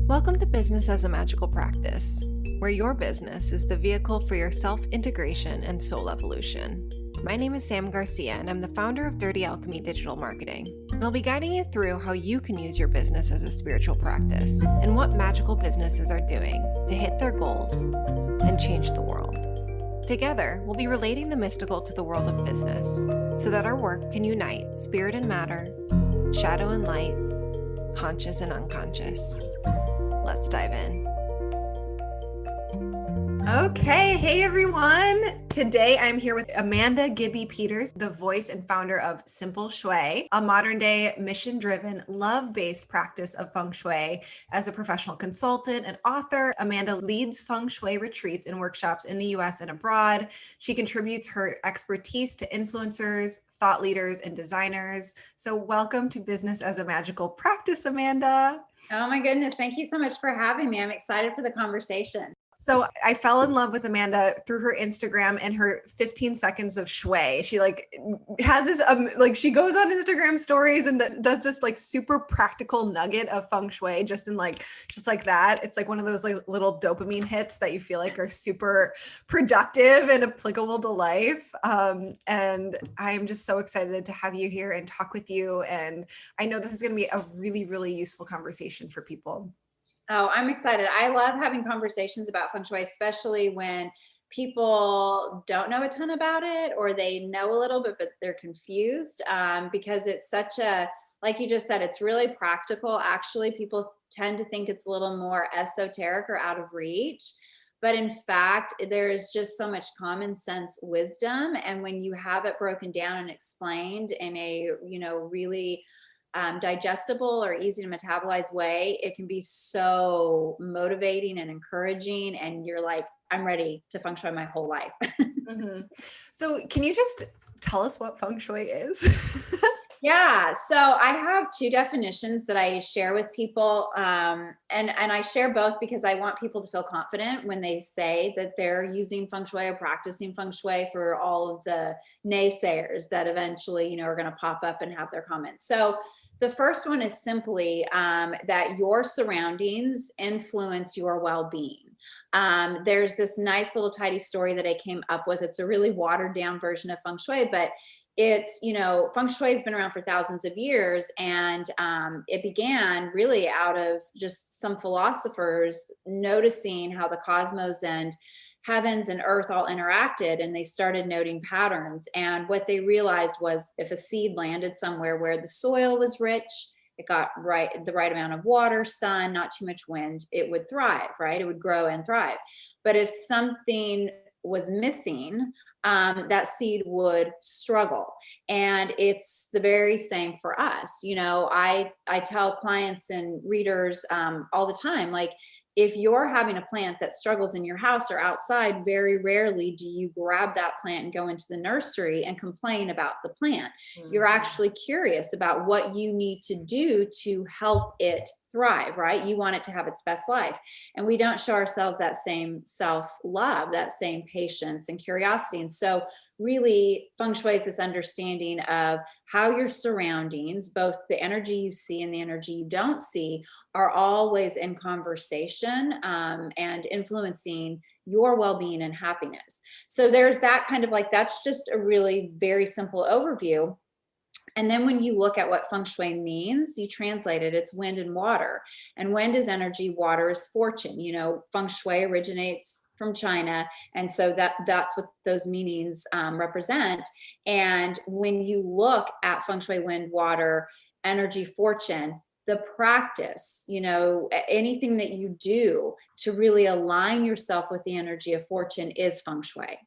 Welcome to Business as a Magical Practice, where your business is the vehicle for your self-integration and soul evolution. My name is Sam Garcia, and I'm the founder of Dirty Alchemy Digital Marketing. And I'll be guiding you through how you can use your business as a spiritual practice and what magical businesses are doing to hit their goals and change the world. Together, we'll be relating the mystical to the world of business so that our work can unite spirit and matter, shadow and light, conscious and unconscious. Let's dive in. Okay, hey everyone. Today I'm here with Amanda Gibby Peters, the voice and founder of Simple Shui, a modern day mission-driven, love-based practice of Feng Shui. As a professional consultant and author, Amanda leads Feng Shui retreats and workshops in the US and abroad. She contributes her expertise to influencers, thought leaders, and designers. So welcome to Business as a Magical Practice, Amanda. Oh my goodness. Thank you so much for having me. I'm excited for the conversation. So I fell in love with Amanda through her Instagram and her 15 seconds of shui. She has this, she goes on Instagram stories and does this super practical nugget of feng shui just like that. It's like one of those little dopamine hits that you feel like are super productive and applicable to life. And I'm just so excited to have you here and talk with you. And I know this is going to be a really, really useful conversation for people. Oh, I'm excited. I love having conversations about feng shui, especially when people don't know a ton about it or they know a little bit, but they're confused because it's such like you just said, it's really practical. Actually, people tend to think it's a little more esoteric or out of reach. But in fact, there is just so much common sense wisdom. And when you have it broken down and explained in a, really digestible or easy to metabolize way, it can be so motivating and encouraging. And you're like, I'm ready to feng shui my whole life. Mm-hmm. So can you just tell us what feng shui is? Yeah. So I have two definitions that I share with people. And I share both because I want people to feel confident when they say that they're using feng shui or practicing feng shui, for all of the naysayers that eventually, are going to pop up and have their comments. So the first one is simply that your surroundings influence your well-being. There's this nice little tidy story that I came up with. It's a really watered down version of feng shui, but it's, feng shui has been around for thousands of years, and it began really out of just some philosophers noticing how the cosmos and heavens and earth all interacted, and they started noting patterns. And what they realized was if a seed landed somewhere where the soil was rich, it got the right amount of water, sun, not too much wind, it would thrive, right? It would grow and thrive. But if something was missing, that seed would struggle. And it's the very same for us. I tell clients and readers all the time, if you're having a plant that struggles in your house or outside, very rarely do you grab that plant and go into the nursery and complain about the plant. Mm-hmm. You're actually curious about what you need to do to help it thrive, right? You want it to have its best life. And we don't show ourselves that same self-love, that same patience and curiosity. And so really, feng shui is this understanding of how your surroundings, both the energy you see and the energy you don't see, are always in conversation and influencing your well-being and happiness. So there's that kind of that's just a really very simple overview. And then when you look at what feng shui means, you translate it, it's wind and water. And wind is energy, water is fortune. Feng shui originates from China. And so that's what those meanings represent. And when you look at feng shui, wind, water, energy, fortune, the practice, anything that you do to really align yourself with the energy of fortune is feng shui.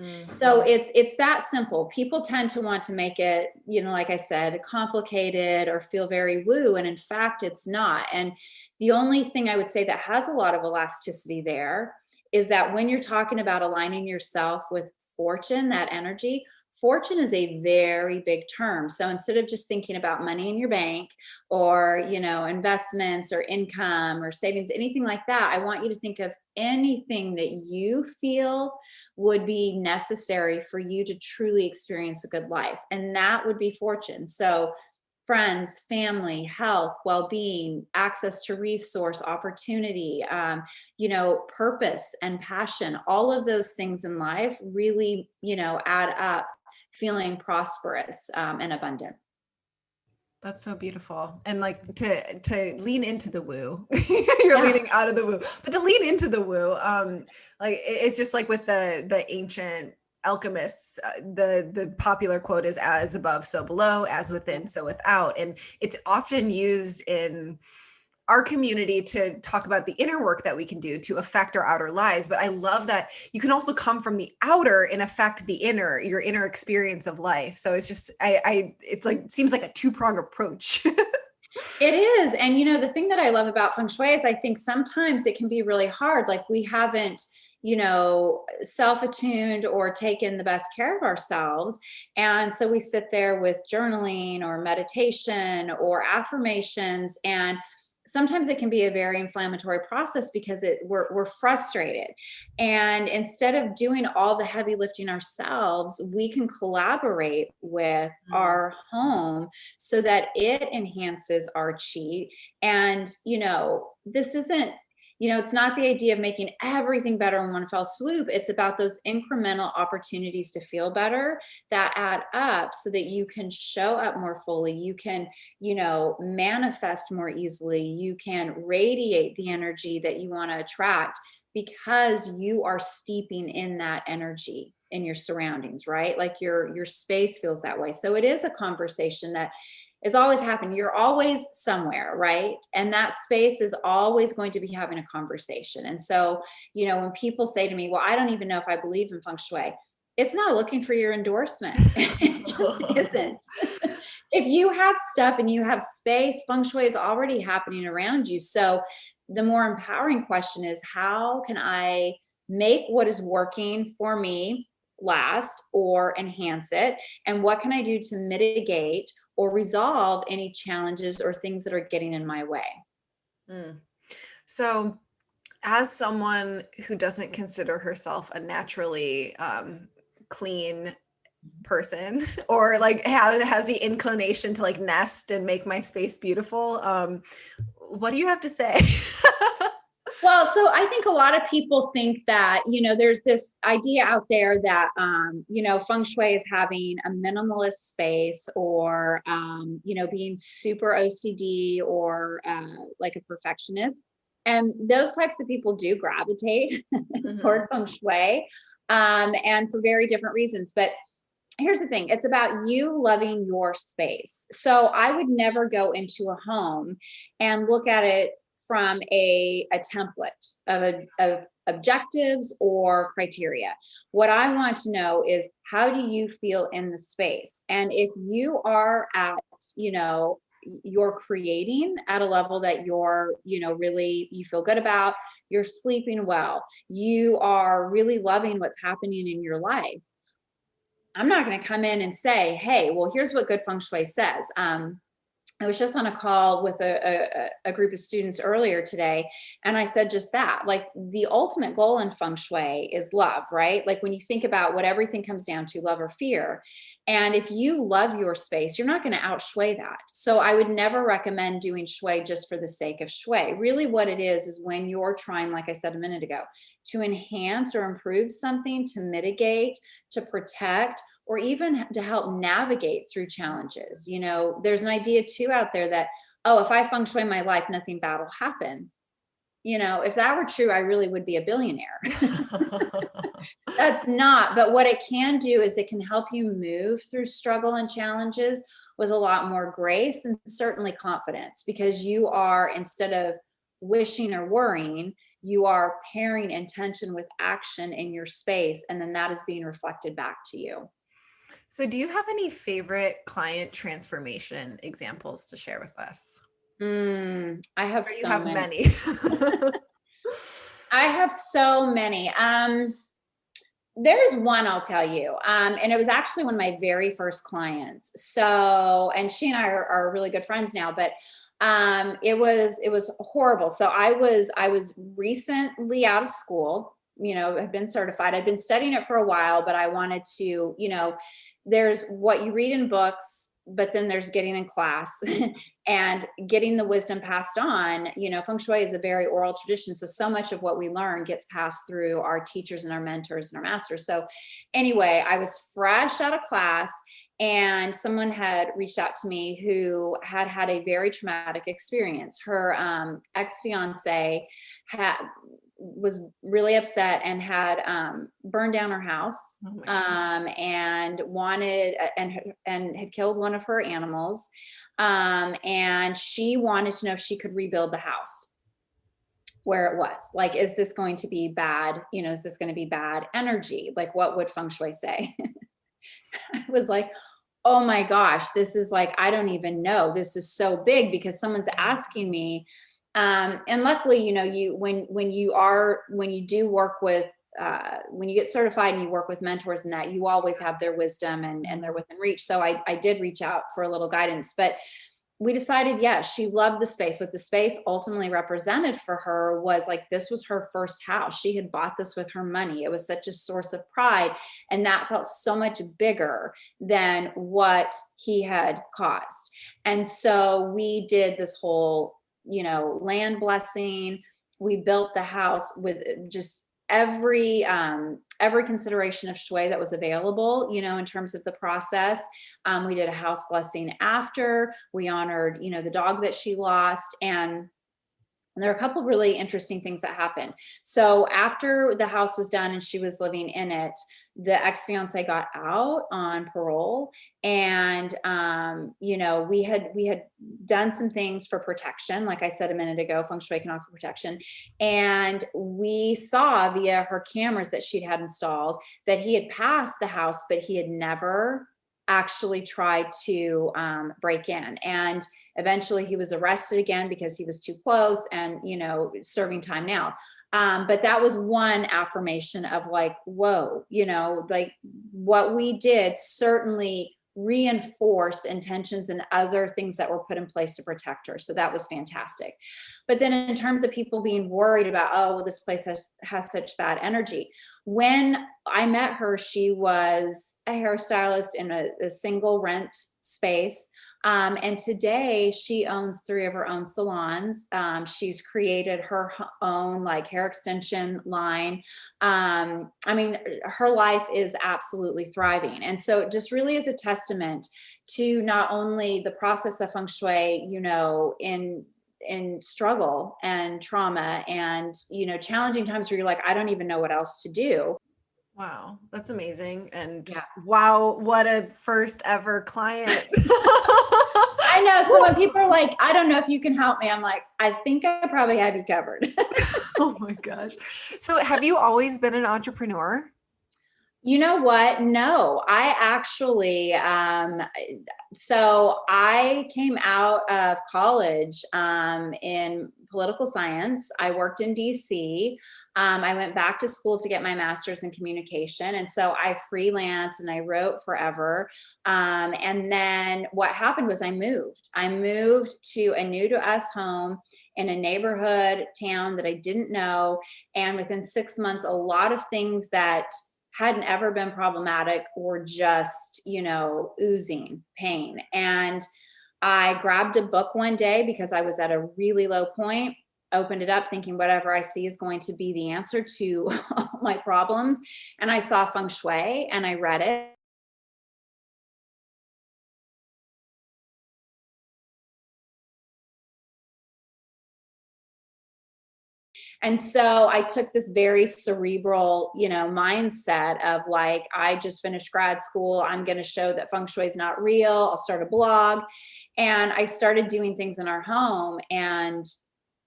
Mm-hmm. So it's that simple. People tend to want to make it, like I said, complicated or feel very woo. And in fact, it's not. And the only thing I would say that has a lot of elasticity there is that when you're talking about aligning yourself with fortune, that energy, fortune is a very big term. So instead of just thinking about money in your bank or, investments or income or savings, anything like that, I want you to think of anything that you feel would be necessary for you to truly experience a good life. And that would be fortune. So friends, family, health, well-being, access to resource, opportunity, purpose and passion. All of those things in life really, add up feeling prosperous and abundant. That's so beautiful. And like to lean into the woo, you're leaning out of the woo, but to lean into the woo, like it's just like with the ancient alchemists, the popular quote is as above, so below, as within, so without. And it's often used in our community to talk about the inner work that we can do to affect our outer lives. But I love that you can also come from the outer and affect the inner, your inner experience of life. So it's just, it's like, seems like a two-pronged approach. It is. And, the thing that I love about Feng Shui is I think sometimes it can be really hard. Like we haven't, self-attuned or taken the best care of ourselves. And so we sit there with journaling or meditation or affirmations, and sometimes it can be a very inflammatory process because we're frustrated. And instead of doing all the heavy lifting ourselves, we can collaborate with our home so that it enhances our chi. And, this isn't, it's not the idea of making everything better in one fell swoop. It's about those incremental opportunities to feel better that add up so that you can show up more fully. You can, manifest more easily. You can radiate the energy that you want to attract because you are steeping in that energy in your surroundings, right? Like your space feels that way. So it is a conversation that is always happening. You're always somewhere, right? And that space is always going to be having a conversation. And so, when people say to me, well, I don't even know if I believe in Feng Shui, it's not looking for your endorsement. It just isn't. If you have stuff and you have space, Feng Shui is already happening around you. So the more empowering question is, how can I make what is working for me last or enhance it? And what can I do to mitigate or resolve any challenges or things that are getting in my way? So as someone who doesn't consider herself a naturally clean person, or like has the inclination to like nest and make my space beautiful, what do you have to say? Well, so I think a lot of people think that, there's this idea out there that, Feng Shui is having a minimalist space or, being super OCD or like a perfectionist. And those types of people do gravitate toward Feng Shui, and for very different reasons. But here's the thing, it's about you loving your space. So I would never go into a home and look at it from a template of objectives or criteria. What I want to know is, how do you feel in the space? And if you are at, you're creating at a level that you're, really, you feel good about, you're sleeping well, you are really loving what's happening in your life, I'm not going to come in and say, hey, well, here's what good Feng Shui says. I was just on a call with a group of students earlier today, and I said just that, like the ultimate goal in Feng Shui is love, right? Like when you think about what everything comes down to, love or fear. And if you love your space, you're not going to out Shui that. So I would never recommend doing Shui just for the sake of Shui. Really what it is when you're trying, like I said a minute ago, to enhance or improve something, to mitigate, to protect, or even to help navigate through challenges. There's an idea too out there that, oh, if I Feng Shui my life, nothing bad will happen. If that were true, I really would be a billionaire. That's not, but what it can do is it can help you move through struggle and challenges with a lot more grace and certainly confidence, because you are, instead of wishing or worrying, you are pairing intention with action in your space. And then that is being reflected back to you. So do you have any favorite client transformation examples to share with us? I have so many. I have so many. There's one I'll tell you. And it was actually one of my very first clients. So, and she and I are really good friends now, but it was horrible. So I was recently out of school, had been certified. I'd been studying it for a while, but I wanted to, there's what you read in books but then there's getting in class and getting the wisdom passed on. Feng Shui is a very oral tradition. So much of what we learn gets passed through our teachers and our mentors and our masters. So anyway, I was fresh out of class, and someone had reached out to me who had a very traumatic experience. Her ex-fiance was really upset and had burned down her house, and had killed one of her animals, and she wanted to know if she could rebuild the house where it was. Like, is this going to be bad? Is this going to be bad energy? Like, what would Feng Shui say? I was like, oh my gosh, this is like, I don't even know. This is so big because someone's asking me. And luckily, when you do work with, when you get certified and you work with mentors and that, you always have their wisdom and they're within reach. So I did reach out for a little guidance, but we decided, yes, she loved the space. What the space ultimately represented for her was like, this was her first house. She had bought this with her money. It was such a source of pride. And that felt so much bigger than what he had caused. And so we did this whole, land blessing. We built the house with just every consideration of Shui that was available, in terms of the process. We did a house blessing after. We honored, the dog that she lost. And there are a couple of really interesting things that happened. So after the house was done and she was living in it, the ex-fiance got out on parole, and we had done some things for protection. Like I said a minute ago, Feng Shui can offer protection, and we saw via her cameras that she'd had installed that he had passed the house, but he had never actually tried to break in. And eventually he was arrested again because he was too close and, serving time now. But that was one affirmation of like, whoa, like what we did certainly reinforced intentions and other things that were put in place to protect her. So that was fantastic. But then in terms of people being worried about, oh, well, this place has such bad energy. When I met her, she was a hairstylist in a single rent space. And today she owns 3 of her own salons. She's created her own like hair extension line. Her life is absolutely thriving. And so it just really is a testament to not only the process of Feng Shui, in struggle and trauma and, challenging times where you're like, I don't even know what else to do. Wow, that's amazing. And yeah. Wow, what a first ever client. I know. So when people are like, I don't know if you can help me, I'm like, I think I probably have you covered. Oh my gosh. So have you always been an entrepreneur? You know what? No, I actually, so I came out of college in political science. I worked in DC. I went back to school to get my master's in communication. And so I freelanced and I wrote forever. And then what happened was I moved to a new to us home in a neighborhood town that I didn't know. And within 6 months, a lot of things that hadn't ever been problematic were just, oozing pain. And I grabbed a book one day because I was at a really low point, opened it up thinking whatever I see is going to be the answer to all my problems. And I saw Feng Shui and I read it. And so I took this very cerebral, mindset of like, I just finished grad school. I'm going to show that Feng Shui is not real. I'll start a blog. And I started doing things in our home. And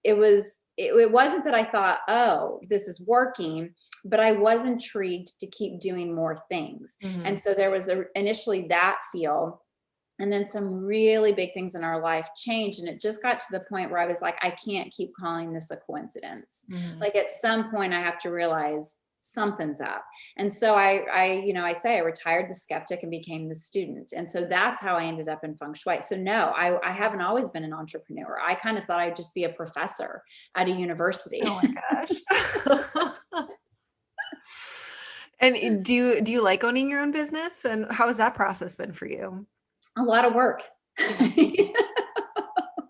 it wasn't that I thought, oh, this is working, but I was intrigued to keep doing more things. Mm-hmm. And so there was initially that feel. And then some really big things in our life changed. And it just got to the point where I was like, I can't keep calling this a coincidence. Mm-hmm. Like at some point I have to realize something's up. And so I say I retired the skeptic and became the student. And so that's how I ended up in Feng Shui. So no, I haven't always been an entrepreneur. I kind of thought I'd just be a professor at a university. Oh my gosh. And do you like owning your own business? And how has that process been for you? A lot of work.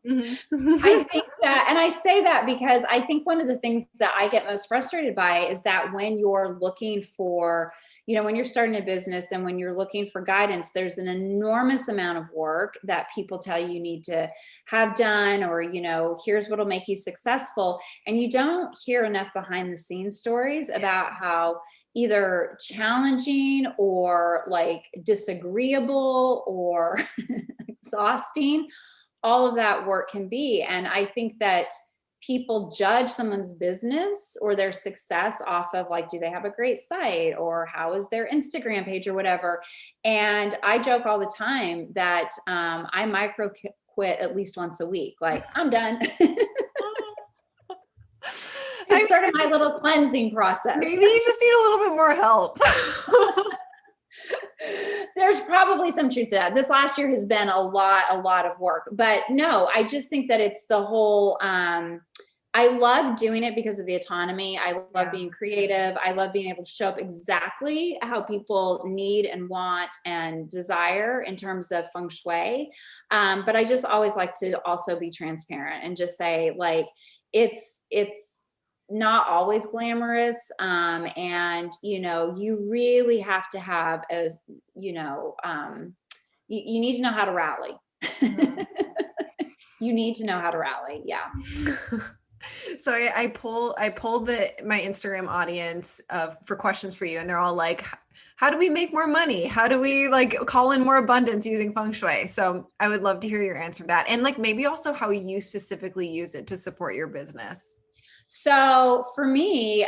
Mhm. I think that, and I say that because I think one of the things that I get most frustrated by is that when you're looking for, when you're starting a business and when you're looking for guidance, there's an enormous amount of work that people tell you need to have done, or, here's what'll make you successful. And you don't hear enough behind the scenes stories about how either challenging or like disagreeable or exhausting all of that work can be. And I think that people judge someone's business or their success off of like, do they have a great site, or how is their Instagram page or whatever. And I joke all the time that I micro quit at least once a week. Like, I'm done. It's sort of my little cleansing process. Maybe you just need a little bit more help. There's probably some truth to that. This last year has been a lot of work, but no, I just think that it's the whole, I love doing it because of the autonomy. I love being creative. I love being able to show up exactly how people need and want and desire in terms of feng shui. But I just always like to also be transparent and just say, like, it's not always glamorous. And, you really have to have you need to know how to rally. You need to know how to rally. Yeah. So I polled my Instagram audience for questions for you, and they're all like, how do we make more money? How do we like call in more abundance using feng shui? So I would love to hear your answer to that. And like maybe also how you specifically use it to support your business. So for me,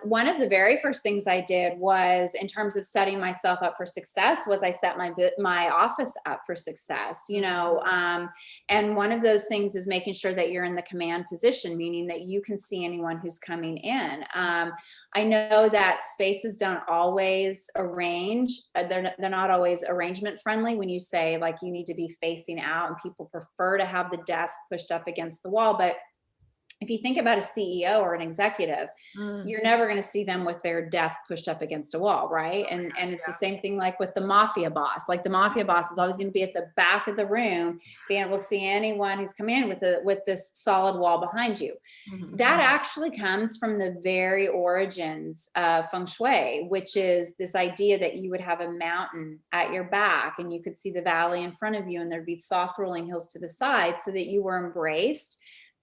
one of the very first things I did was, in terms of setting myself up for success, was I set my office up for success, and one of those things is making sure that you're in the command position, meaning that you can see anyone who's coming in. I know that spaces don't always arrange, they're not always arrangement friendly when you say like you need to be facing out, and people prefer to have the desk pushed up against the wall. But if you think about a CEO or an executive, you're never going to see them with their desk pushed up against a wall, right? And it's the same thing like with the mafia boss. Like the mafia boss is always going to be at the back of the room, being able to see anyone who's come in with this solid wall behind you. That actually comes from the very origins of feng shui, which is this idea that you would have a mountain at your back and you could see the valley in front of you, and there'd be soft rolling hills to the side, so that you were embraced,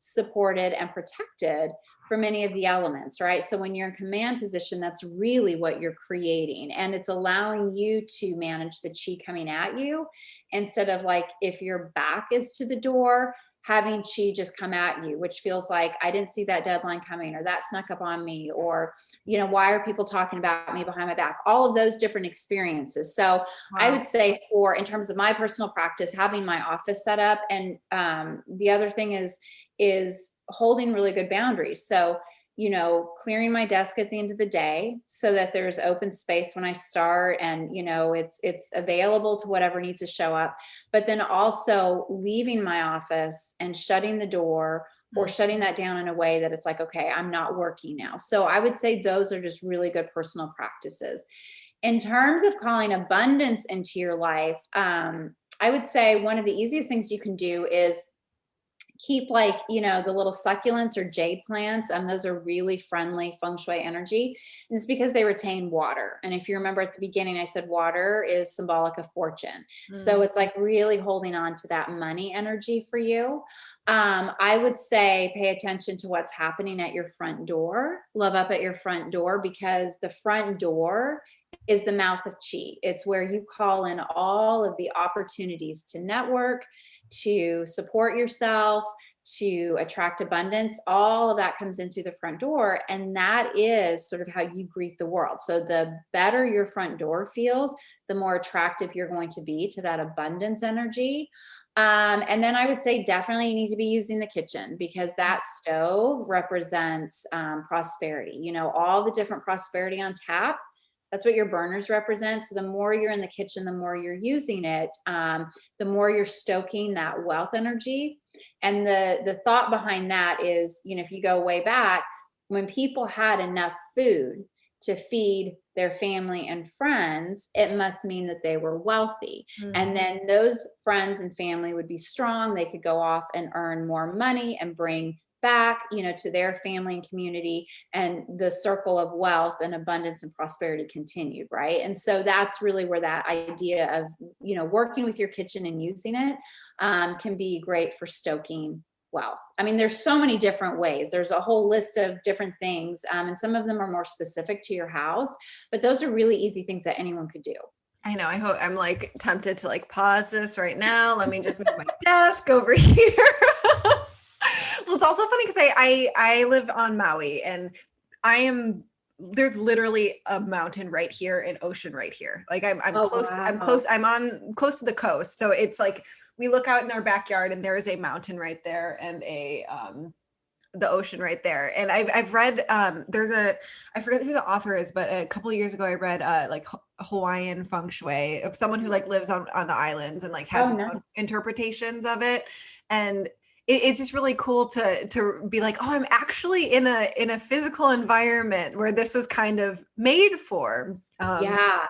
supported, and protected from any of the elements, right? So when you're in command position, that's really what you're creating, and it's allowing you to manage the chi coming at you, instead of like, if your back is to the door, having chi just come at you, which feels like, I didn't see that deadline coming, or that snuck up on me, or why are people talking about me behind my back? All of those different experiences. So I would say, in terms of my personal practice, having my office set up, and the other thing is holding really good boundaries. So, clearing my desk at the end of the day so that there's open space when I start, and, it's available to whatever needs to show up, but then also leaving my office and shutting the door, or shutting that down in a way that it's like, okay, I'm not working now. So I would say those are just really good personal practices. In terms of calling abundance into your life, I would say one of the easiest things you can do is keep like, the little succulents or jade plants. Those are really friendly feng shui energy. And it's because they retain water. And if you remember at the beginning, I said water is symbolic of fortune. So it's like really holding on to that money energy for you. I would say pay attention to what's happening at your front door. Love up at your front door, because the front door is the mouth of chi. It's where you call in all of the opportunities to network, to support yourself, to attract abundance. All of that comes in through the front door. And that is sort of how you greet the world. So the better your front door feels, the more attractive you're going to be to that abundance energy. And then I would say definitely you need to be using the kitchen, because that stove represents prosperity. All the different prosperity on tap, that's what your burners represent. So the more you're in the kitchen, the more you're using it, the more you're stoking that wealth energy. And the thought behind that is, if you go way back, when people had enough food to feed their family and friends, it must mean that they were wealthy. And then those friends and family would be strong. They could go off and earn more money and bring back, to their family and community, and the circle of wealth and abundance and prosperity continued, right? And so that's really where that idea of, working with your kitchen and using it can be great for stoking wealth. I mean, there's so many different ways. There's a whole list of different things, and some of them are more specific to your house, but those are really easy things that anyone could do. I know. I hope I'm like tempted to like pause this right now. Let me just move my desk over here. Well, it's also funny because I live on Maui, and there's literally a mountain right here and ocean right here. Like I'm close. Wow. I'm close to the coast. So it's like we look out in our backyard and there is a mountain right there and the ocean right there. And I've read I forget who the author is, but a couple of years ago I read like Hawaiian Feng Shui of someone who like lives on the islands and like has his own interpretations of it. And it's just really cool to be like, oh, I'm actually in a physical environment where this is kind of made for. Yeah.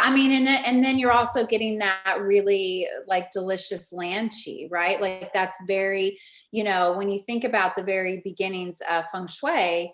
I mean, and then you're also getting that really like delicious land chi, right? Like that's very, when you think about the very beginnings of Feng Shui,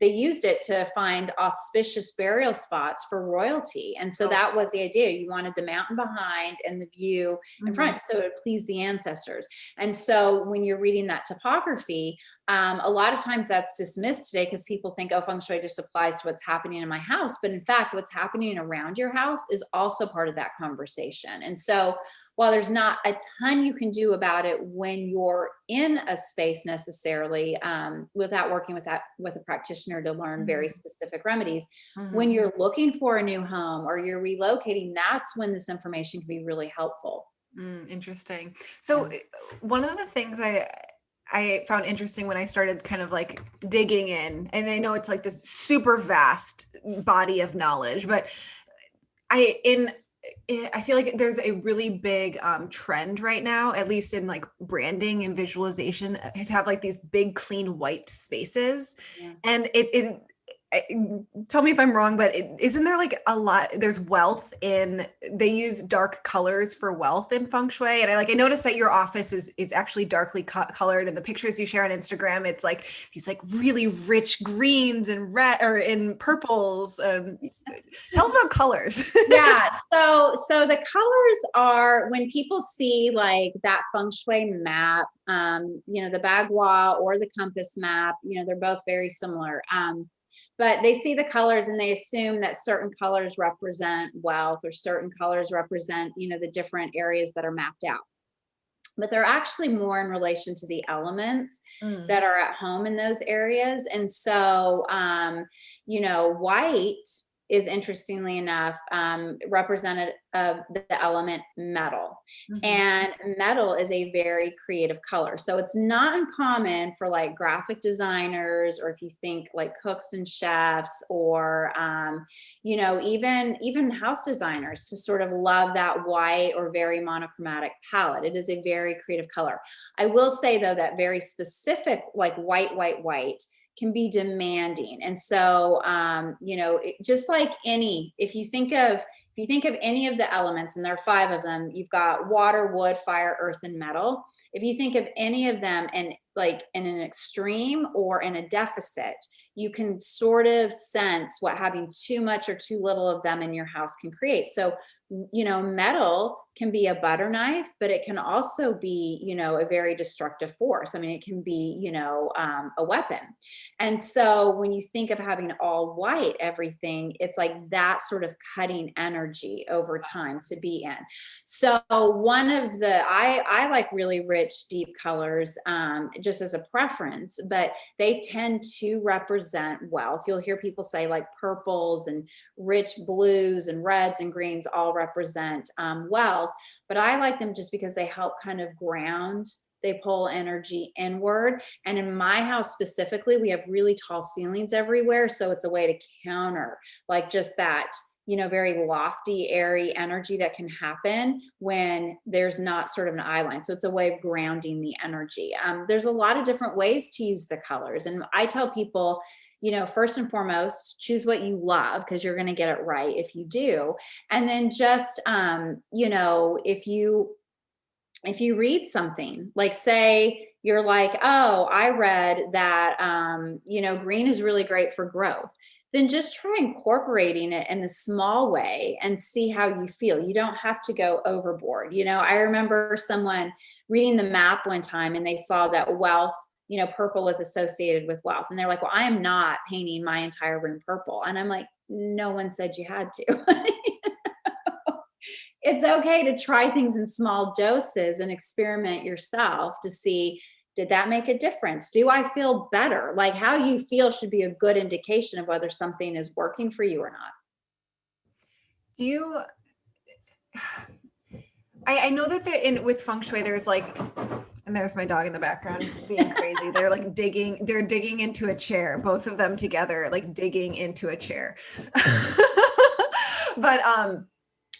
they used it to find auspicious burial spots for royalty. And so that was the idea. You wanted the mountain behind and the view in front, so it pleased the ancestors. And so when you're reading that topography, a lot of times that's dismissed today because people think, oh, Feng Shui just applies to what's happening in my house. But in fact, what's happening around your house is also part of that conversation. And so while there's not a ton you can do about it when you're in a space necessarily, without working with a practitioner to learn very specific remedies, when you're looking for a new home or you're relocating, that's when this information can be really helpful. Interesting. So one of the things I found interesting when I started kind of like digging in, and I know it's like this super vast body of knowledge, but I feel like there's a really big trend right now, at least in like branding and visualization, to have like these big, clean, white spaces. Yeah. And tell me if I'm wrong, but isn't there like there's wealth they use dark colors for wealth in Feng Shui. And I noticed that your office is actually darkly colored, and the pictures you share on Instagram, it's like these like really rich greens and red or in purples. Tell us about colors. Yeah. So the colors are, when people see like that Feng Shui map, the Bagua or the compass map, they're both very similar. But they see the colors and they assume that certain colors represent wealth or certain colors represent, the different areas that are mapped out. But they're actually more in relation to the elements that are at home in those areas. And so, white is, interestingly enough, representative of the element metal. And metal is a very creative color. So it's not uncommon for like graphic designers, or if you think like cooks and chefs, or, even house designers, to sort of love that white or very monochromatic palette. It is a very creative color. I will say though, that very specific, like white can be demanding. And so, just like if you think of any of the elements, and there are 5 of them, you've got water, wood, fire, earth, and metal. If you think of any of them and like in an extreme or in a deficit, you can sort of sense what having too much or too little of them in your house can create. So, metal can be a butter knife, but it can also be, a very destructive force. I mean, it can be, a weapon. And so when you think of having all white everything, it's like that sort of cutting energy over time to be in. So one of I like really rich, deep colors, just as a preference, but they tend to represent wealth. You'll hear people say like purples and rich blues and reds and greens all represent wealth, but I like them just because they help kind of ground. They pull energy inward. And in my house specifically, we have really tall ceilings everywhere. So it's a way to counter like just that, very lofty, airy energy that can happen when there's not sort of an eye line. So it's a way of grounding the energy. There's a lot of different ways to use the colors. And I tell people, first and foremost, choose what you love, because you're going to get it right if you do. And then just, if you read something, like say you're like, oh, I read that, green is really great for growth, then just try incorporating it in a small way and see how you feel. You don't have to go overboard. I remember someone reading the map one time and they saw that wealth, purple was associated with wealth. And they're like, well, I am not painting my entire room purple. And I'm like, no one said you had to. It's okay to try things in small doses and experiment yourself to see, did that make a difference? Do I feel better? Like, how you feel should be a good indication of whether something is working for you or not. I know that with Feng Shui, there's like, and there's my dog in the background being crazy. They're like they're digging into a chair, both of them together, like digging into a chair. But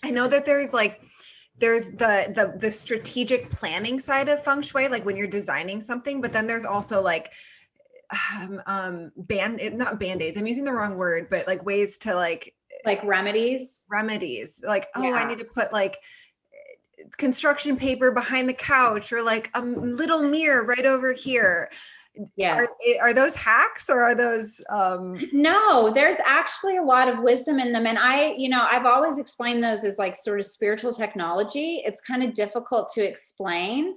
I know that there's the strategic planning side of Feng Shui, like when you're designing something, but then there's also like not band-aids. I'm using the wrong word, but like ways to like remedies. Like, oh, yeah. I need to put like construction paper behind the couch, or like a little mirror right over here. Yes. Are those hacks, or are those No, there's actually a lot of wisdom in them. And I've always explained those as like sort of spiritual technology. It's kind of difficult to explain.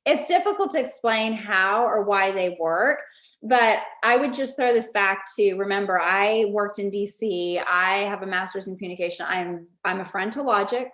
It's difficult to explain how or why they work. But I would just throw this back to, remember, I worked in DC. I have a master's in communication. I'm a friend to logic.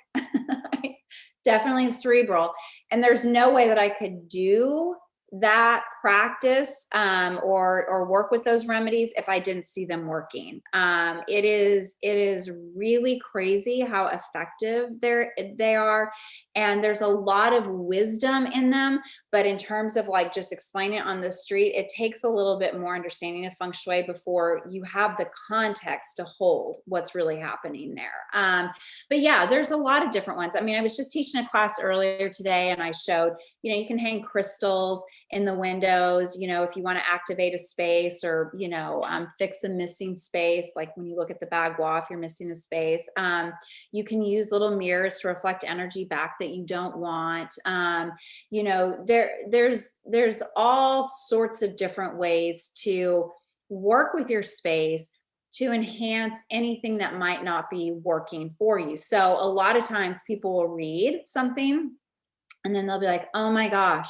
Definitely cerebral. And there's no way that I could do that practice or work with those remedies if I didn't see them working. It is really crazy how effective they are. And there's a lot of wisdom in them, but in terms of like just explaining it on the street, it takes a little bit more understanding of Feng Shui before you have the context to hold what's really happening there. But yeah, there's a lot of different ones. I mean, I was just teaching a class earlier today and I showed, you can hang crystals in the windows, if you want to activate a space or, fix a missing space. Like when you look at the bagua, if you're missing a space, you can use little mirrors to reflect energy back that you don't want. There's all sorts of different ways to work with your space to enhance anything that might not be working for you. So a lot of times people will read something and then they'll be like, oh my gosh,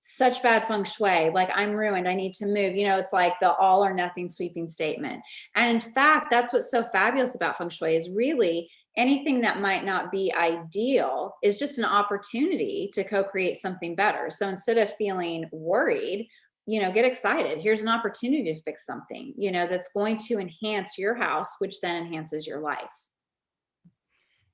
such bad Feng Shui, like I'm ruined, I need to move. It's like the all or nothing sweeping statement. And in fact, that's what's so fabulous about Feng Shui is really anything that might not be ideal is just an opportunity to co-create something better. So instead of feeling worried, get excited. Here's an opportunity to fix something, that's going to enhance your house, which then enhances your life.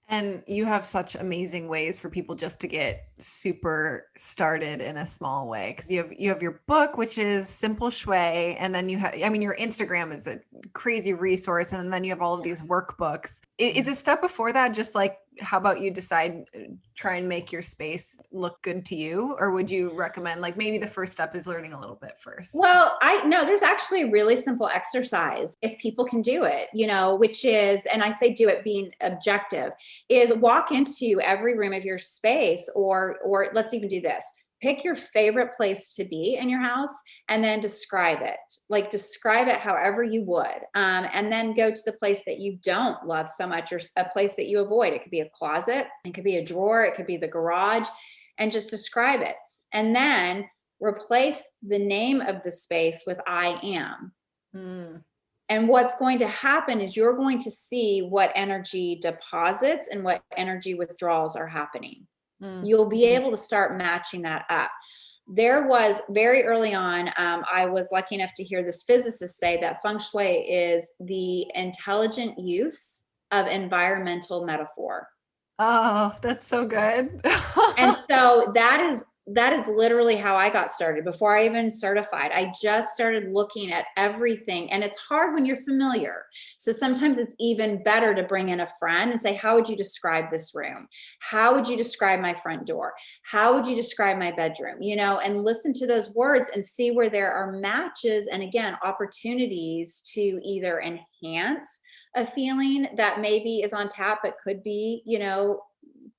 And you have such amazing ways for people just to get super started in a small way. Because you have your book, which is Simple Shui, and then your Instagram is a crazy resource, and then you have all of these workbooks. Is a step before that just like, how about you try and make your space look good to you? Or would you recommend like maybe the first step is learning a little bit first? Well, there's actually a really simple exercise if people can do it, which is, and I say do it being objective, is walk into every room of your space or let's even do this. Pick your favorite place to be in your house and then describe it. Like describe it however you would. And then go to the place that you don't love so much or a place that you avoid. It could be a closet. It could be a drawer. It could be the garage, and just describe it. And then replace the name of the space with I am. And what's going to happen is you're going to see what energy deposits and what energy withdrawals are happening. You'll be able to start matching that up. There was very early on, I was lucky enough to hear this physicist say that Feng Shui is the intelligent use of environmental metaphor. Oh, that's so good. And so that is that is literally how I got started. Before I even certified, I just started looking at everything. And it's hard when you're familiar. So sometimes it's even better to bring in a friend and say, how would you describe this room? How would you describe my front door? How would you describe my bedroom? You know, and listen to those words and see where there are matches. And again, opportunities to either enhance a feeling that maybe is on tap, but could be, you know,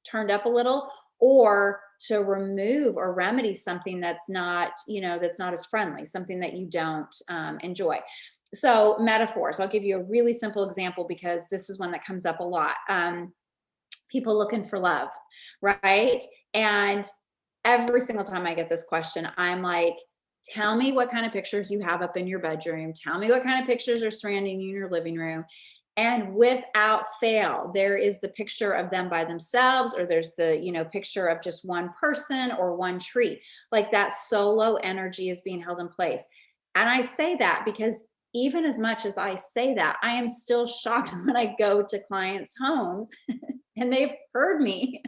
turned up a little, or to remove or remedy something that's not, you know, that's not as friendly, something that you don't enjoy. So metaphors, I'll give you a really simple example because this is one that comes up a lot. People looking for love, right? And every single time I get this question, I'm like, tell me what kind of pictures you have up in your bedroom. Tell me what kind of pictures are surrounding you in your living room. And without fail, there is the picture of them by themselves, or there's the, you know, picture of just one person or one tree. Like that solo energy is being held in place. And I say that because even as much as I say that, I am still shocked when I go to clients' homes and they've heard me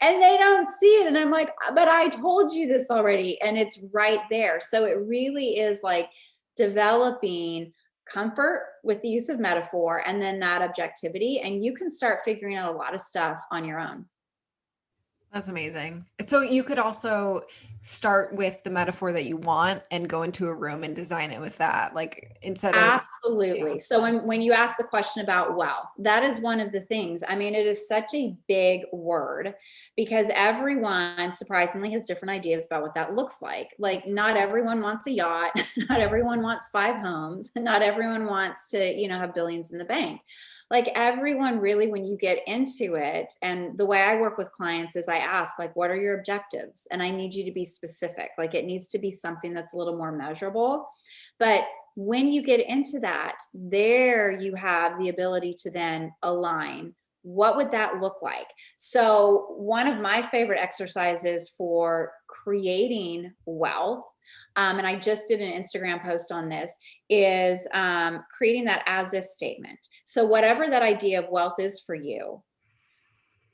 and they don't see it. And I'm like, but I told you this already. And it's right there. So it really is like developing comfort with the use of metaphor and then that objectivity. And you can start figuring out a lot of stuff on your own. That's amazing. So you could also start with the metaphor that you want and go into a room and design it with that, like instead of Absolutely. Yeah. So when you ask the question about wealth, that is one of the things. I mean, it is such a big word because everyone surprisingly has different ideas about what that looks like. Like not everyone wants a yacht, not everyone wants 5 homes, not everyone wants to, you know, have billions in the bank. Like everyone really, when you get into it, and the way I work with clients is I ask, like, what are your objectives? And I need you to be specific. Like it needs to be something that's a little more measurable. But when you get into that, there you have the ability to then align. What would that look like? So one of my favorite exercises for creating wealth, and I just did an Instagram post on this, is creating that as if statement. So whatever that idea of wealth is for you,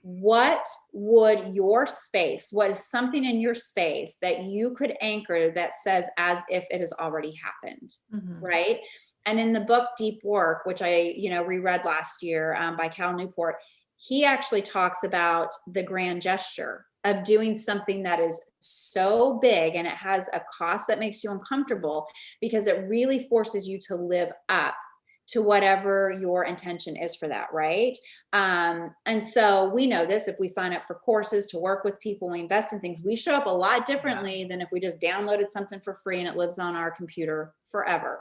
what would your space, what is something in your space that you could anchor that says as if it has already happened, right? And in the book Deep Work, which I, you know, reread last year by Cal Newport, he actually talks about the grand gesture of doing something that is so big and it has a cost that makes you uncomfortable because it really forces you to live up to whatever your intention is for that, right? And so we know this, if we sign up for courses to work with people, we invest in things, we show up a lot differently than if we just downloaded something for free and it lives on our computer forever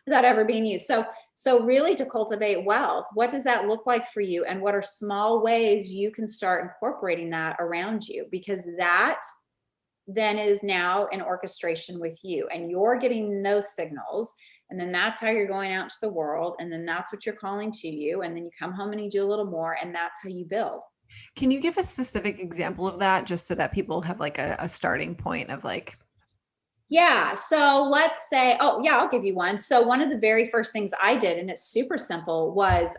without ever being used. So really to cultivate wealth, what does that look like for you? And what are small ways you can start incorporating that around you? Because that then is now an orchestration with you and you're getting those signals. And then that's how you're going out to the world. And then that's what you're calling to you. And then you come home and you do a little more. And that's how you build. Can you give a specific example of that just so that people have like a starting point of like? Yeah. So let's say, oh yeah, I'll give you one. So one of the very first things I did, and it's super simple, was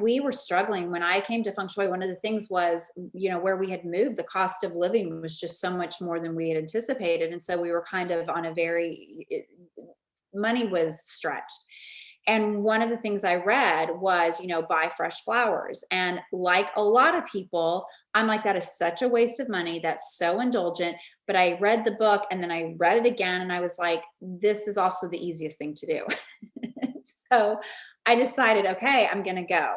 we were struggling when I came to Feng Shui. One of the things was, you know, where we had moved, the cost of living was just so much more than we had anticipated. And so we were kind of on money was stretched. And one of the things I read was, you know, buy fresh flowers. And like a lot of people, I'm like, that is such a waste of money. That's so indulgent. But I read the book and then I read it again. And I was like, this is also the easiest thing to do. So I decided, okay, I'm going to go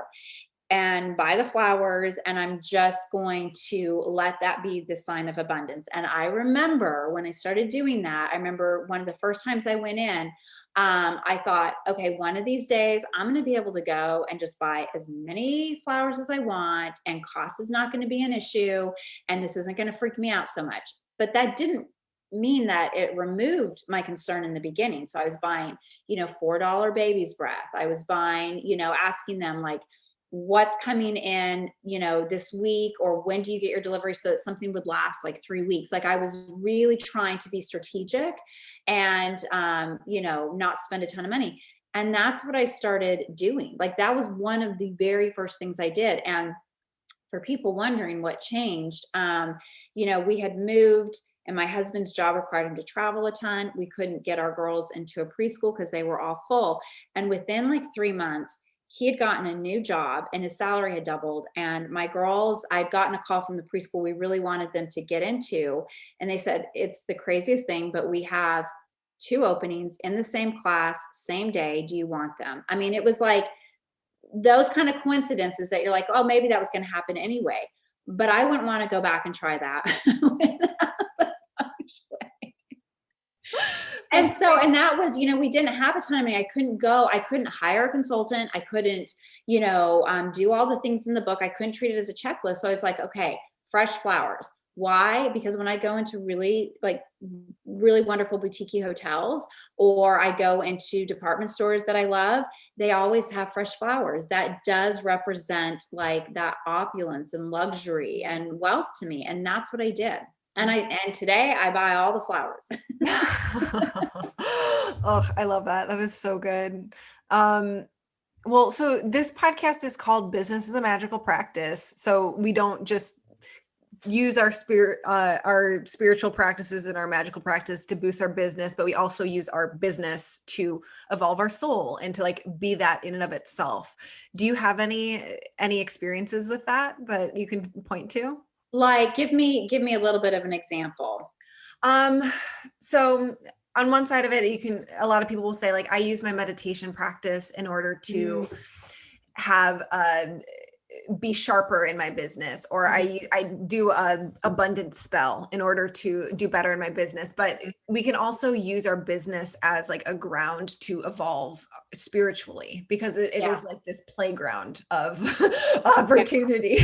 and buy the flowers. And I'm just going to let that be the sign of abundance. And I remember when I started doing that, I remember one of the first times I went in, I thought, okay, one of these days I'm going to be able to go and just buy as many flowers as I want, and cost is not going to be an issue. And this isn't going to freak me out so much. But that didn't mean that it removed my concern in the beginning. So I was buying, you know, $4 baby's breath. I was buying, you know, asking them like, what's coming in, you know, this week, or when do you get your delivery, so that something would last like 3 weeks. Like I was really trying to be strategic and, you know, not spend a ton of money. And that's what I started doing. Like that was one of the very first things I did. And for people wondering what changed, we had moved and my husband's job required him to travel a ton. We couldn't get our girls into a preschool because they were all full. And within like 3 months, he had gotten a new job and his salary had doubled. And my girls, I'd gotten a call from the preschool we really wanted them to get into. And they said, it's the craziest thing, but we have 2 openings in the same class, same day. Do you want them? I mean, it was like those kind of coincidences that you're like, oh, maybe that was going to happen anyway. But I wouldn't want to go back and try that. And so, and that was, we didn't have a ton of money. I couldn't hire a consultant. I couldn't, do all the things in the book. I couldn't treat it as a checklist. So I was like, okay, fresh flowers. Why? Because when I go into really wonderful boutique hotels, or I go into department stores that I love, they always have fresh flowers. That does represent like that opulence and luxury and wealth to me. And that's what I did. And today I buy all the flowers. Oh, I love that. That is so good. Well, so this podcast is called Business is a Magical Practice. So we don't just use our spiritual practices and our magical practice to boost our business, but we also use our business to evolve our soul and to like be that in and of itself. Do you have any experiences with that you can point to? Like, give me a little bit of an example. So on one side of it, a lot of people will say like, I use my meditation practice in order to have be sharper in my business, or I do a abundance spell in order to do better in my business. But we can also use our business as like a ground to evolve spiritually, because it is like this playground of opportunity.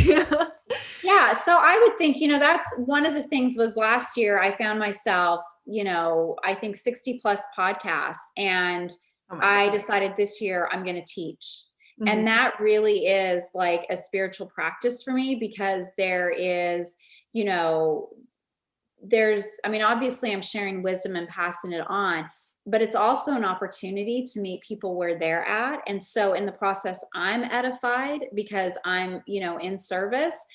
Yeah. So I would think, that's one of the things was last year I found myself, I think 60 plus podcasts, and I decided this year I'm going to teach. Mm-hmm. And that really is like a spiritual practice for me, because there is, obviously I'm sharing wisdom and passing it on, but it's also an opportunity to meet people where they're at. And so in the process, I'm edified because I'm, in service,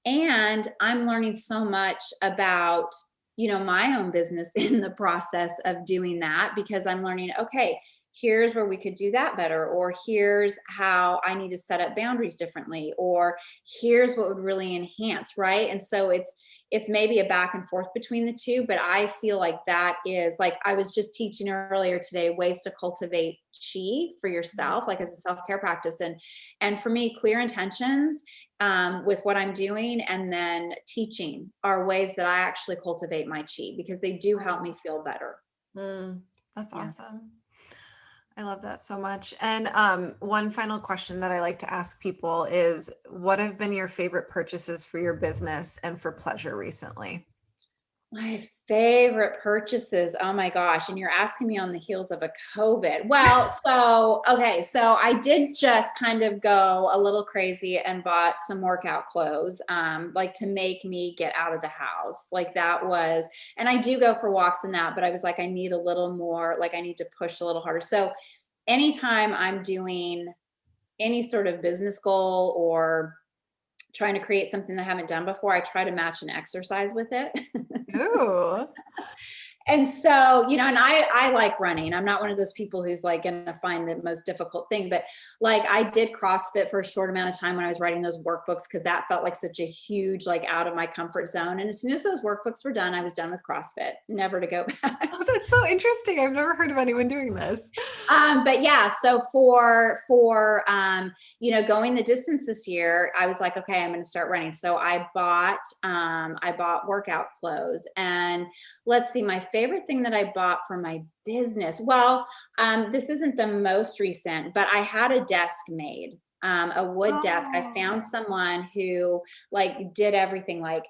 and I'm learning so much about, my own business in the process of doing that, because I'm learning, okay, here's where we could do that better, or here's how I need to set up boundaries differently, or here's what would really enhance, right? And so it's maybe a back and forth between the two, but I feel like that is like, I was just teaching earlier today, ways to cultivate chi for yourself, like as a self-care practice. And for me, clear intentions with what I'm doing and then teaching are ways that I actually cultivate my chi, because they do help me feel better. That's awesome. I love that so much. And one final question that I like to ask people is, what have been your favorite purchases for your business and for pleasure recently? My favorite purchases. Oh my gosh. And you're asking me on the heels of a COVID. Well, so I did just kind of go a little crazy and bought some workout clothes, like to make me get out of the house. Like that was, and I do go for walks in that, but I was like, I need a little more, like I need to push a little harder. So anytime I'm doing any sort of business goal or trying to create something that I haven't done before, I try to match an exercise with it. Ooh. And so, and I like running. I'm not one of those people who's like going to find the most difficult thing, but like I did CrossFit for a short amount of time when I was writing those workbooks, because that felt like such a huge, like out of my comfort zone. And as soon as those workbooks were done, I was done with CrossFit, never to go back. Oh, that's so interesting. I've never heard of anyone doing this. But yeah, so for going the distance this year, I was like, okay, I'm going to start running. So I bought workout clothes, and let's see, my favorite thing that I bought for my business. Well, this isn't the most recent, but I had a desk made, a wood desk. I found someone who like did everything, like,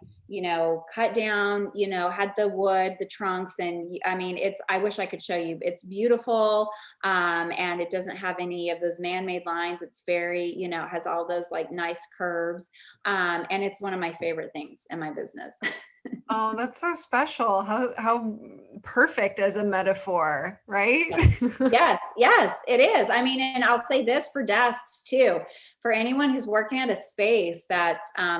cut down, had the wood, the trunks. And I mean, I wish I could show you, it's beautiful. And it doesn't have any of those man-made lines. It's very, has all those like nice curves. And it's one of my favorite things in my business. Oh, that's so special. How perfect as a metaphor, right? Yes, it is. I mean, and I'll say this for desks too, for anyone who's working at a space that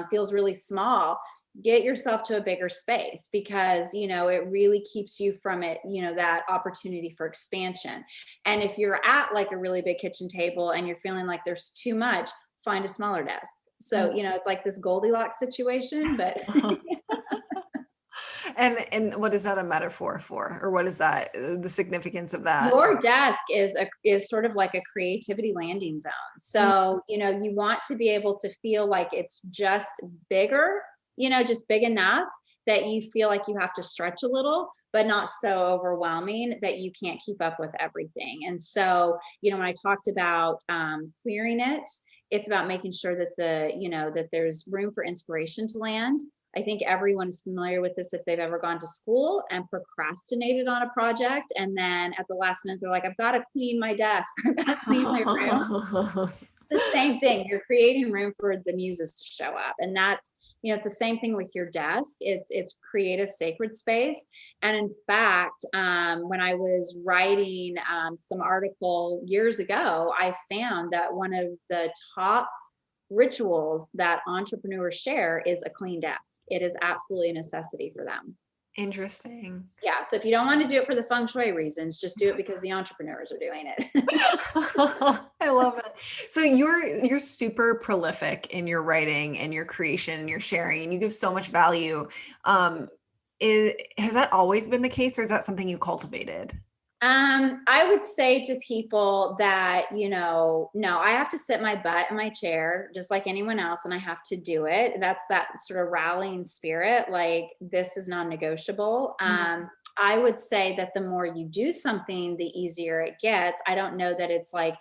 feels really small, get yourself to a bigger space, because, you know, it really keeps you from it, you know, that opportunity for expansion. And if you're at like a really big kitchen table and you're feeling like there's too much, find a smaller desk. So, you know, it's like this Goldilocks situation, but And what is that a metaphor for? Or what is that, the significance of that? your desk is sort of like a creativity landing zone. So, you know, you want to be able to feel like it's just bigger, you know, just big enough that you feel like you have to stretch a little, but not so overwhelming that you can't keep up with everything. And so, you know, when I talked about clearing it, it's about making sure that you know, that there's room for inspiration to land. I think everyone is familiar with this if they've ever gone to school and procrastinated on a project. And then at the last minute, they're like, I've got to clean my desk. I've got to clean my room. The same thing. You're creating room for the muses to show up. And that's, you know, it's the same thing with your desk. It's creative, sacred space. And in fact, when I was writing some article years ago, I found that one of the top rituals that entrepreneurs share is a clean desk. It is absolutely a necessity for them. Interesting. Yeah. So if you don't want to do it for the feng shui reasons, just do it because the entrepreneurs are doing it. I love it. So you're super prolific in your writing and your creation and your sharing, and you give so much value. Has that always been the case, or is that something you cultivated? I would say to people that, you know, no, I have to sit my butt in my chair just like anyone else, and I have to do it. That's that sort of rallying spirit. Like, this is non-negotiable. I would say that the more you do something, the easier it gets. I don't know that it's like,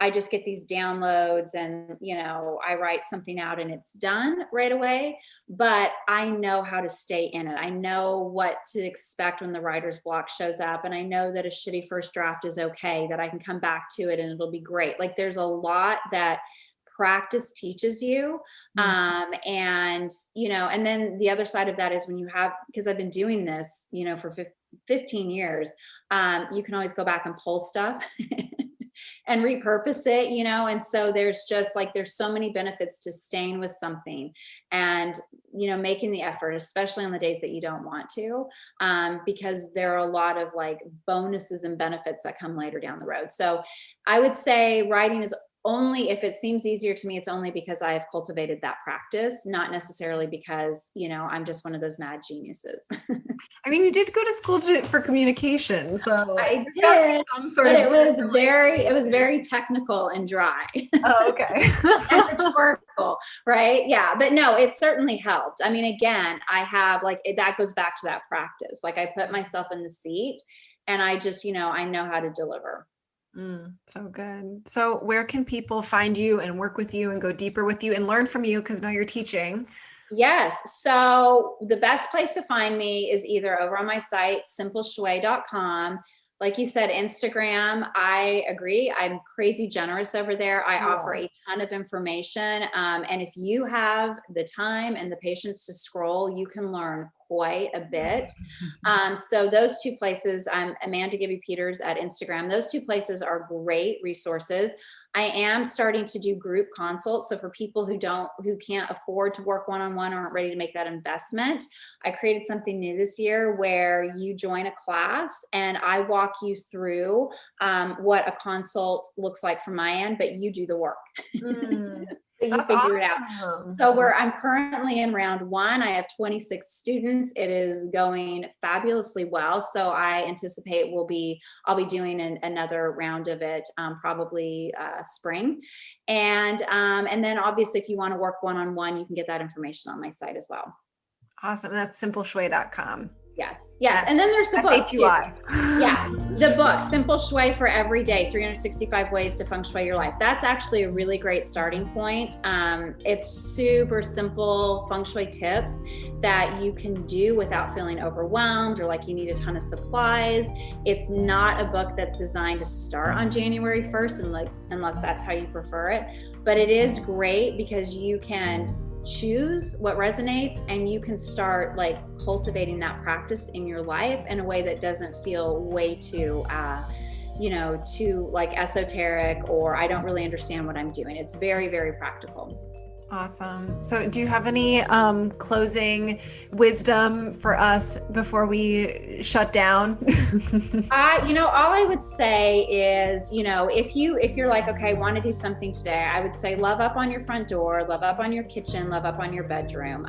I just get these downloads and, you know, I write something out and it's done right away, but I know how to stay in it. I know what to expect when the writer's block shows up. And I know that a shitty first draft is okay, that I can come back to it and it'll be great. Like, there's a lot that practice teaches you. And, you know, and then the other side of that is when you have, because I've been doing this, you know, for 15 years, you can always go back and pull stuff and repurpose it, you know? And so there's just like, there's so many benefits to staying with something and, you know, making the effort, especially on the days that you don't want to, because there are a lot of like bonuses and benefits that come later down the road. So I would say writing is only, if it seems easier to me, it's only because I have cultivated that practice, not necessarily because, you know, I'm just one of those mad geniuses. I mean, you did go to school for communication, so I did, but it was very technical and dry. Oh, okay. And rhetorical, right? Yeah, but no, it certainly helped. I mean, again, I have like, that goes back to that practice. Like, I put myself in the seat and I just, you know, I know how to deliver. So good. So where can people find you and work with you and go deeper with you and learn from you? Because now you're teaching. Yes. So the best place to find me is either over on my site, simpleshui.com. Like you said, Instagram, I agree. I'm crazy generous over there. I offer a ton of information. And if you have the time and the patience to scroll, you can learn quite a bit. So those two places, I'm Amanda Gibby Peters at Instagram. Those two places are great resources. I am starting to do group consults. So for people who can't afford to work one-on-one or aren't ready to make that investment, I created something new this year where you join a class and I walk you through what a consult looks like from my end, but you do the work. You figure it out. So I'm currently in round 1. I have 26 students. It is going fabulously well. So I anticipate I'll be doing another round of it, probably spring. And then obviously if you want to work one-on-one, you can get that information on my site as well. Awesome. That's simpleshui.com. Yes. And then there's the book. Yeah. The book, Simple Shui for Every Day, 365 Ways to Feng Shui Your Life. That's actually a really great starting point. It's super simple Feng Shui tips that you can do without feeling overwhelmed or like you need a ton of supplies. It's not a book that's designed to start on January 1st, unless that's how you prefer it. But it is great because you can choose what resonates, and you can start like cultivating that practice in your life in a way that doesn't feel way too too like esoteric, or I don't really understand what I'm doing. It's very, very practical. Awesome. So do you have any closing wisdom for us before we shut down? All I would say is, if you're like, okay, I want to do something today, I would say love up on your front door, love up on your kitchen, love up on your bedroom.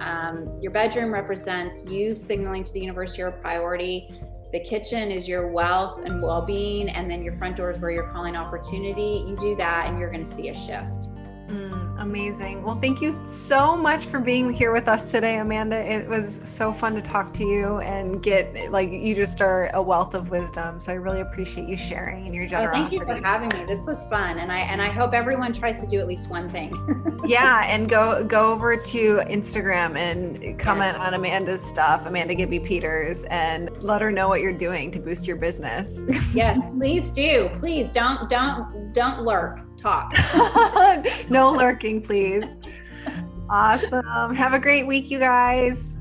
Your bedroom represents you signaling to the universe you're a priority. The kitchen is your wealth and well-being, and then your front door is where you're calling opportunity. You do that and you're going to see a shift. Amazing. Well, thank you so much for being here with us today, Amanda. It was so fun to talk to you and you just are a wealth of wisdom. So I really appreciate you sharing and your generosity. Thank you for having me. This was fun. And I hope everyone tries to do at least one thing. Yeah. And go over to Instagram and comment on Amanda's stuff, Amanda Gibby Peters, and let her know what you're doing to boost your business. Yes, please do. Please don't lurk. Talk. No lurking, please. Awesome. Have a great week, you guys.